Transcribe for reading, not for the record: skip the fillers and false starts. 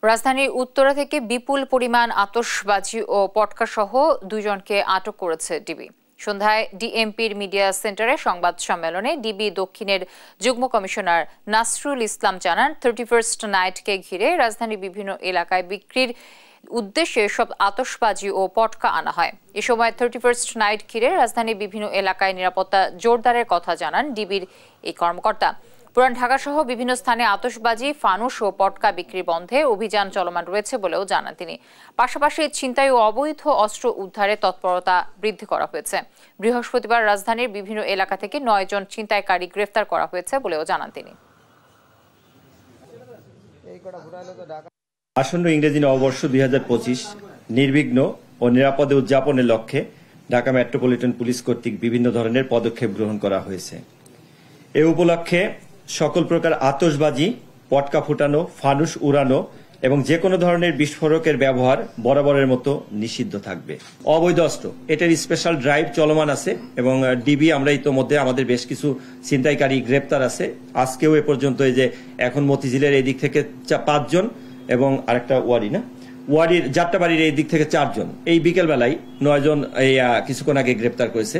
রাজধানীর উত্তরা থেকে বিপুল পরিমাণ আতশবাজি ও পটকা সহ দুইজনকে আটক করেছে ডিবি। সন্ধ্যায় ডিএমপির মিডিয়া সেন্টারে সংবাদ সম্মেলনে ডিবি দক্ষিণের যুগ্ম কমিশনার নাসরুল ইসলাম জানান, 31st নাইটকে ঘিরে রাজধানীর বিভিন্ন এলাকায় বিক্রির উদ্দেশ্যে সব আতশবাজি ও পটকা আনা হয়। এ সময় 31st নাইট ঘিরে রাজধানীর বিভিন্ন এলাকায় নিরাপত্তা জোরদারের কথা জানান ডিবির এই কর্মকর্তা। পুরান ঢাকা সহ বিভিন্ন স্থানে আতশবাজি, ফানুস ও পটকা বিক্রি বন্ধে অভিযান চলমান রয়েছে বলেও জানান তিনি। পাশাপাশি ছিনতাই ও অবৈধ অস্ত্র উদ্ধারে তৎপরতা বৃদ্ধি করা হয়েছে। বৃহস্পতিবার রাজধানীর বিভিন্ন এলাকা থেকে 9 জন ছিনতাইকারী গ্রেফতার করা হয়েছে বলেও জানান তিনি। আসন্ন ইংরেজি নববর্ষ 2025 নির্বিঘ্ন ও নিরাপদে উদযাপনের লক্ষ্যে ঢাকা মেট্রোপলিটন পুলিশ কর্তৃক বিভিন্ন ধরনের পদক্ষেপ গ্রহণ করা হয়েছে। এ উপলক্ষে সকল প্রকার আতশবাজি, পটকা ফুটানো, ফানুস উড়ানো এবং যে কোনো ধরনের বিস্ফোরকের ব্যবহার বরাবরের মতো নিষিদ্ধ থাকবে। অবৈধ অস্ত্র এটার স্পেশাল ড্রাইভ চলমান আছে এবং ডিবি আমরা ইতোমধ্যে আমাদের বেশ কিছু ছিনতাইকারী গ্রেপ্তার আছে। আজকেও এ পর্যন্ত এই যে এখন মতিঝিলের এই দিক থেকে 5 জন এবং আরেকটা ওয়ারির যাত্রাবাড়ির এই দিক থেকে 4 জন, এই বিকেল বেলায় 9 জন এই কিছুক্ষণ আগে গ্রেপ্তার করেছে।